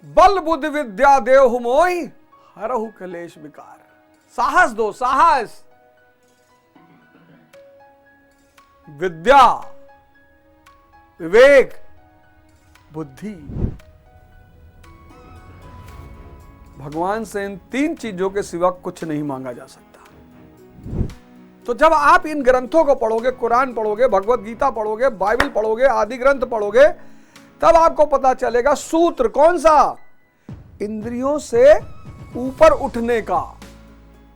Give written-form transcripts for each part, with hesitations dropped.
बल बुद्धि विद्या देहु मोहि हरहु कलेश विकार। साहस दो, साहस, विद्या, विवेक, बुद्धि। भगवान से इन तीन चीजों के सिवा कुछ नहीं मांगा जा सकता। तो जब आप इन ग्रंथों को पढ़ोगे, कुरान पढ़ोगे, भगवत गीता पढ़ोगे, बाइबल पढ़ोगे, आदि ग्रंथ पढ़ोगे, तब आपको पता चलेगा सूत्र कौन सा, इंद्रियों से ऊपर उठने का,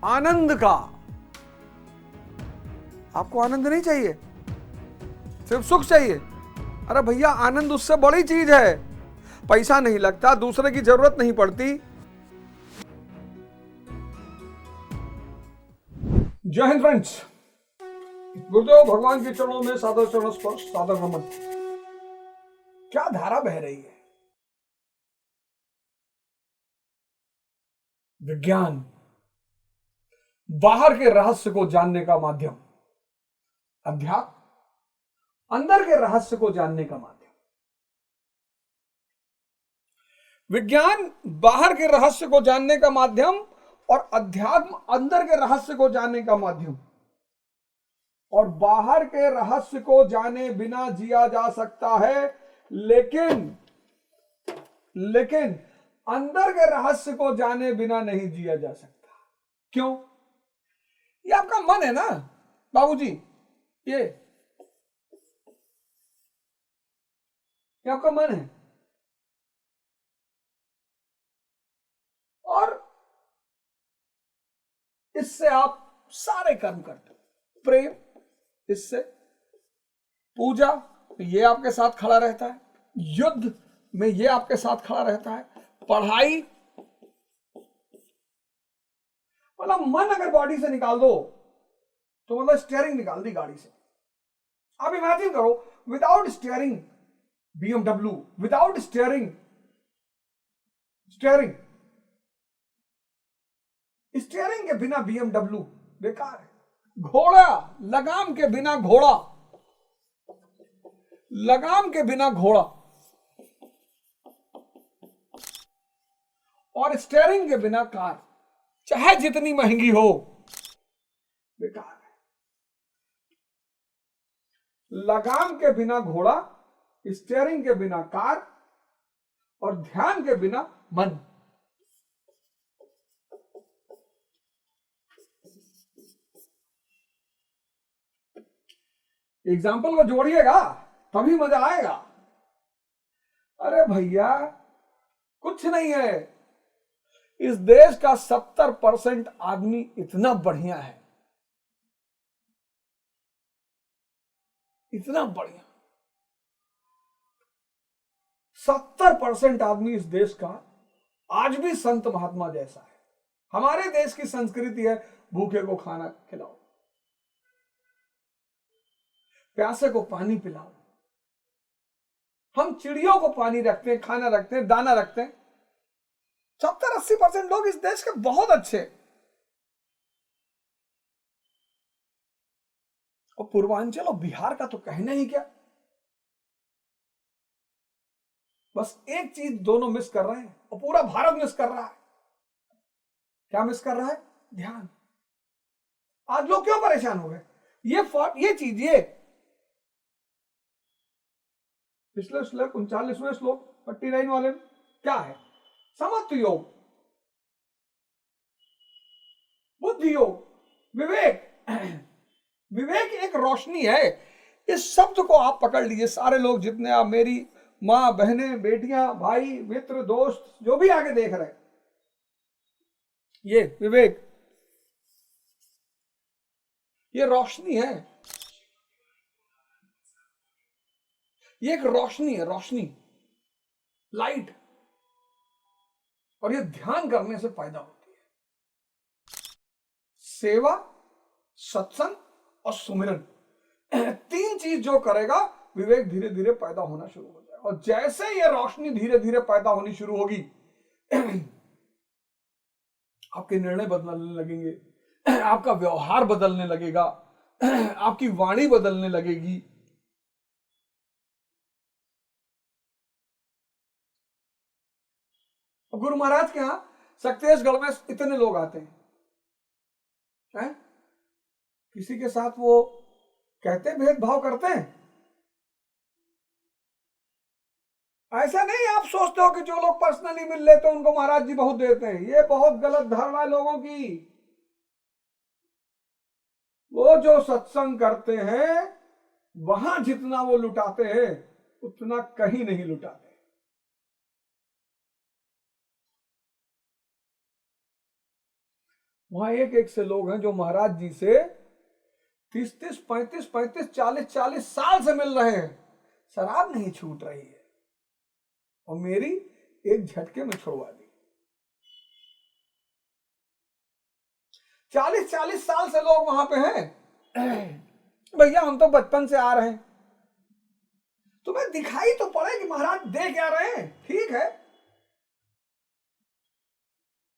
आनंद का। आपको आनंद नहीं चाहिए, सिर्फ सुख चाहिए। अरे भैया, आनंद उससे बड़ी चीज है। पैसा नहीं लगता, दूसरे की जरूरत नहीं पड़ती। जय हिंद फ्रेंड्स, गुरुदेव भगवान के चरणों में सादर चरण स्पर्श, सादर नमन। क्या धारा बह रही है। विज्ञान, बाहर के रहस्य को जानने का माध्यम। अध्यात्म, अंदर के रहस्य को जानने का माध्यम। विज्ञान बाहर के रहस्य को जानने का माध्यम और अध्यात्म अंदर के रहस्य को जानने का माध्यम। और बाहर के रहस्य को जाने बिना जिया जा सकता है, लेकिन अंदर के रहस्य को जाने बिना नहीं जिया जा सकता। क्यों? ये आपका मन है ना बाबूजी, ये आपका मन है। और इससे आप सारे कर्म करते हो। प्रेम, इससे पूजा, ये आपके साथ खड़ा रहता है। युद्ध में ये आपके साथ खड़ा रहता है। पढ़ाई, मतलब मन अगर बॉडी से निकाल दो तो मतलब स्टीयरिंग निकाल दी गाड़ी से। आप इमेजिन करो, without steering BMW, without steering के बिना BMW बेकार है। घोड़ा, लगाम के बिना घोड़ा, लगाम के बिना घोड़ा, और स्टीयरिंग के बिना कार, चाहे जितनी महंगी हो, बेकार है। लगाम के बिना घोड़ा, स्टीयरिंग के बिना कार, और ध्यान के बिना मन। एग्जाम्पल को जोड़िएगा तभी मजा आएगा। अरे भैया, कुछ नहीं है। इस देश का 70% आदमी इतना बढ़िया है, इतना बढ़िया। 70% आदमी इस देश का आज भी संत महात्मा जैसा है। हमारे देश की संस्कृति है, भूखे को खाना खिलाओ, प्यासे को पानी पिलाओ। हम चिड़ियों को पानी रखते हैं, खाना रखते हैं, दाना रखते हैं। 70-80% लोग इस देश के बहुत अच्छे। और पूर्वांचल और बिहार का तो कहना ही क्या। बस एक चीज दोनों मिस कर रहे हैं और पूरा भारत मिस कर रहा है। क्या मिस कर रहा है? ध्यान। आज लोग क्यों परेशान हो गए? ये चीज, ये पिछले श्लोक 39वें श्लोक 49 वाले में क्या है? समत्व योग, बुद्धि योग, विवेक। विवेक एक रोशनी है। इस शब्द को आप पकड़ लीजिए, सारे लोग जितने आप, मेरी मां, बहनें, बेटियां, भाई, मित्र, दोस्त, जो भी आगे देख रहे हैं, ये विवेक, ये रोशनी है। ये एक रोशनी है, रोशनी, लाइट। और ये ध्यान करने से पैदा होती है। सेवा, सत्संग और सुमिरन, तीन चीज जो करेगा, विवेक धीरे धीरे पैदा होना शुरू हो जाएगा। और जैसे ये रोशनी धीरे धीरे पैदा होनी शुरू होगी, आपके निर्णय बदलने लगेंगे, आपका व्यवहार बदलने लगेगा, आपकी वाणी बदलने लगेगी। अब गुरु महाराज के यहां सक्तेशगढ़ में इतने लोग आते हैं, किसी के साथ वो कहते भेदभाव करते हैं? ऐसा नहीं आप सोचते हो कि जो लोग पर्सनली मिल लेते हैं उनको महाराज जी बहुत देते हैं। ये बहुत गलत धारणा है लोगों की। वो जो सत्संग करते हैं वहां जितना वो लुटाते हैं उतना कहीं नहीं लुटाते। वहां एक एक से लोग हैं जो महाराज जी से 30-30, 35-35, 40-40 साल से मिल रहे हैं, शराब नहीं छूट रही है, और मेरी एक झटके में छुड़वा दी। 40-40 साल से लोग वहां पे हैं। भैया हम तो बचपन से आ रहे हैं, तुम्हें दिखाई तो पड़े कि महाराज दे क्या रहे हैं। ठीक है,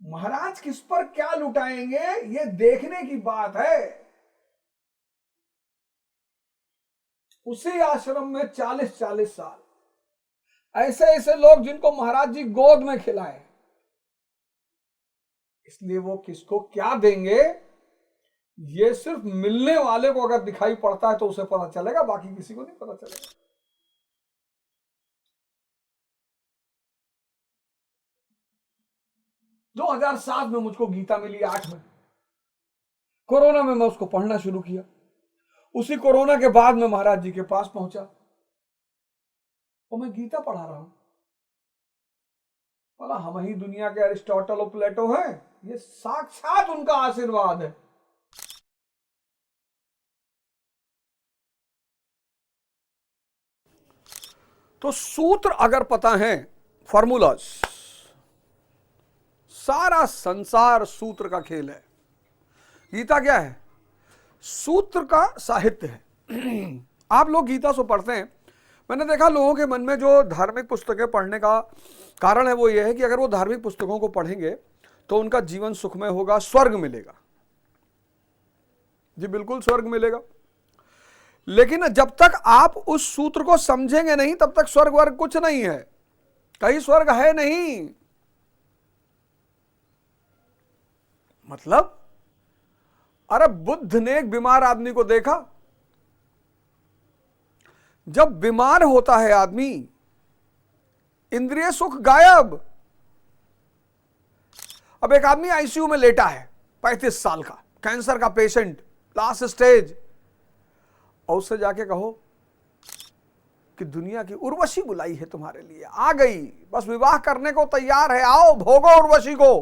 महाराज किस पर क्या लुटाएंगे ये देखने की बात है। उसी आश्रम में 40-40 साल ऐसे ऐसे लोग जिनको महाराज जी गोद में खिलाए, इसलिए वो किसको क्या देंगे ये सिर्फ मिलने वाले को अगर दिखाई पड़ता है तो उसे पता चलेगा, बाकी किसी को नहीं पता चलेगा। दो 2007 में मुझको गीता मिली, 8 में कोरोना में मैं उसको पढ़ना शुरू किया। उसी कोरोना के बाद में महाराज जी के पास पहुंचा और मैं गीता पढ़ा रहा हूं। बोला हम ही दुनिया के अरिस्टोटल और प्लेटो हैं, ये साक्षात उनका आशीर्वाद है। तो सूत्र अगर पता है, फॉर्मूलाज, सारा संसार सूत्र का खेल है। गीता क्या है? सूत्र का साहित्य है। आप लोग गीता से पढ़ते हैं, मैंने देखा लोगों के मन में जो धार्मिक पुस्तकें पढ़ने का कारण है वो ये है कि अगर वो धार्मिक पुस्तकों को पढ़ेंगे तो उनका जीवन सुखमय होगा, स्वर्ग मिलेगा। जी बिल्कुल स्वर्ग मिलेगा, लेकिन जब तक आप उस सूत्र को समझेंगे नहीं तब तक स्वर्ग वर्ग कुछ नहीं है, कहीं स्वर्ग है नहीं। मतलब अरे बुद्ध ने एक बीमार आदमी को देखा, जब बीमार होता है आदमी इंद्रिय सुख गायब। अब एक आदमी आईसीयू में लेटा है, 35 साल का कैंसर का पेशेंट, लास्ट स्टेज, और उससे जाके कहो कि दुनिया की उर्वशी बुलाई है तुम्हारे लिए, आ गई, बस विवाह करने को तैयार है, आओ भोगो उर्वशी को।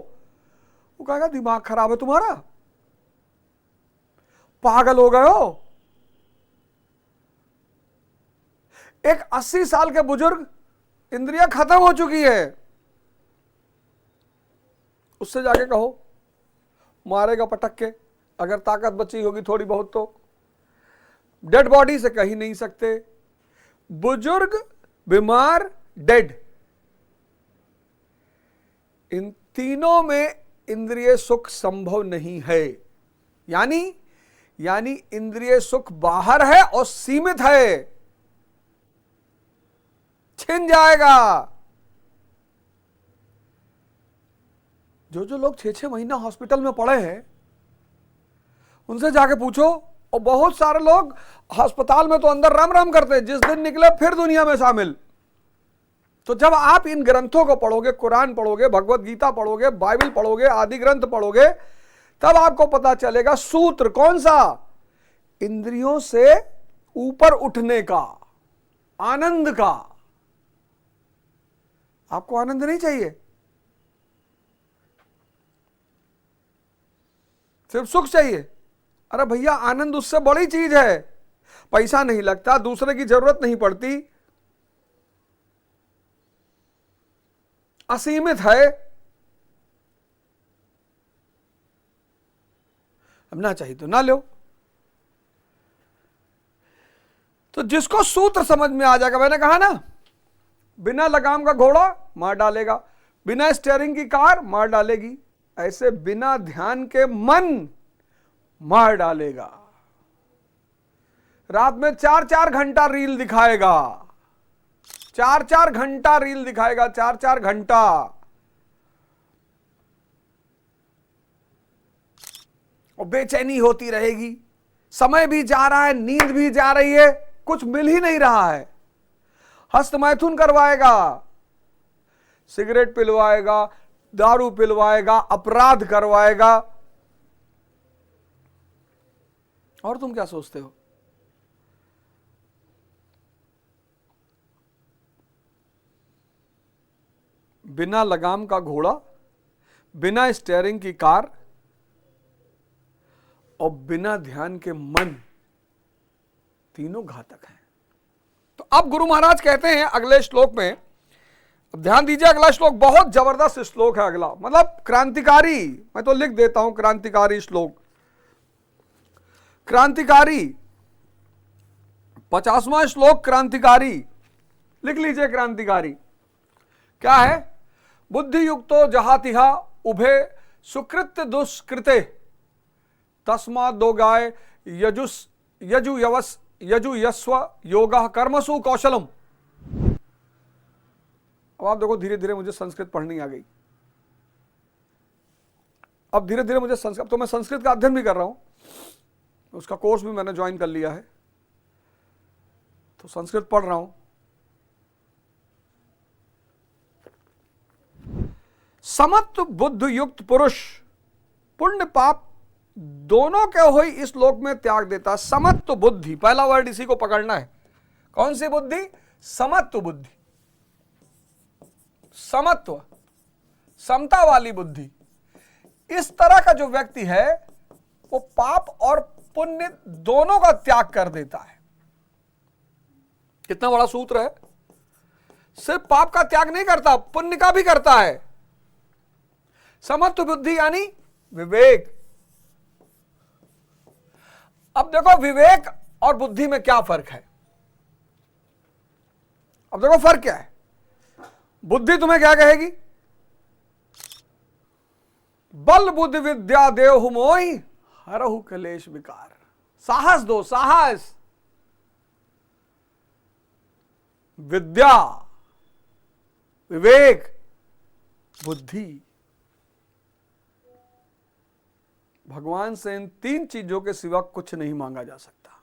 वो कहेगा दिमाग खराब है तुम्हारा, पागल हो गए हो। एक 80 साल के बुजुर्ग, इंद्रियां खत्म हो चुकी है, उससे जाके कहो मारेगा पटक के, अगर ताकत बची होगी थोड़ी बहुत तो। डेड बॉडी से कहीं नहीं सकते, बुजुर्ग, बीमार, डेड, इन तीनों में इंद्रिय सुख संभव नहीं है। यानी इंद्रिय सुख बाहर है और सीमित है, छिन जाएगा। जो लोग 6-6 महीना हॉस्पिटल में पड़े हैं उनसे जाके पूछो, और बहुत सारे लोग अस्पताल में तो अंदर राम राम करते हैं, जिस दिन निकले फिर दुनिया में शामिल। तो जब आप इन ग्रंथों को पढ़ोगे, कुरान पढ़ोगे, भगवत गीता पढ़ोगे, बाइबल पढ़ोगे, आदि ग्रंथ पढ़ोगे, तब आपको पता चलेगा सूत्र कौन सा, इंद्रियों से ऊपर उठने का, आनंद का। आपको आनंद नहीं चाहिए, सिर्फ सुख चाहिए। अरे भैया आनंद उससे बड़ी चीज है, पैसा नहीं लगता, दूसरे की जरूरत नहीं पड़ती, असीमित है। अब ना चाहिए तो ना लो। तो जिसको सूत्र समझ में आ जाएगा, मैंने कहा ना, बिना लगाम का घोड़ा मार डालेगा, बिना स्टीयरिंग की कार मार डालेगी, ऐसे बिना ध्यान के मन मार डालेगा। रात में 4-4 घंटा रील दिखाएगा, 4-4 घंटा रील दिखाएगा, 4-4 घंटा, और बेचैनी होती रहेगी, समय भी जा रहा है, नींद भी जा रही है, कुछ मिल ही नहीं रहा है। हस्तमैथुन करवाएगा, सिगरेट पिलवाएगा, दारू पिलवाएगा, अपराध करवाएगा, और तुम क्या सोचते हो? बिना लगाम का घोड़ा, बिना स्टीयरिंग की कार और बिना ध्यान के मन, तीनों घातक हैं। तो अब गुरु महाराज कहते हैं अगले श्लोक में, अब ध्यान दीजिए, अगला श्लोक बहुत जबरदस्त श्लोक है। अगला मतलब क्रांतिकारी, मैं तो लिख देता हूं क्रांतिकारी श्लोक। क्रांतिकारी 50वां श्लोक क्रांतिकारी, लिख लीजिए क्रांतिकारी क्या है? बुद्धि युक्तो जहातिहा उभे सुकृत्य दुष्कृते तस्मात् दो गाय यजु यस्व योगा कर्मसु कौशलम। अब आप देखो, धीरे धीरे मुझे संस्कृत पढ़नी आ गई। अब धीरे धीरे मुझे संस्कृत, तो मैं संस्कृत का अध्ययन भी कर रहा हूं, उसका कोर्स भी मैंने ज्वाइन कर लिया है, तो संस्कृत पढ़ रहा हूं। समत्व बुद्ध युक्त पुरुष पुण्य पाप दोनों के हो इस लोक में त्याग देता। समत्व बुद्धि, पहला वर्ड इसी को पकड़ना है। कौन सी बुद्धि? समत्व बुद्धि, समत्व, समता वाली बुद्धि। इस तरह का जो व्यक्ति है वो पाप और पुण्य दोनों का त्याग कर देता है। कितना बड़ा सूत्र है! सिर्फ पाप का त्याग नहीं करता, पुण्य का भी करता है। समत्व बुद्धि यानी विवेक। अब देखो, विवेक और बुद्धि में क्या फर्क है? अब देखो फर्क क्या है। बुद्धि तुम्हें क्या कहेगी? बल बुद्धि विद्या देहु मोहि हरहु कलेश विकार। साहस दो, साहस, विद्या, विवेक, बुद्धि। भगवान से इन तीन चीजों के सिवा कुछ नहीं मांगा जा सकता।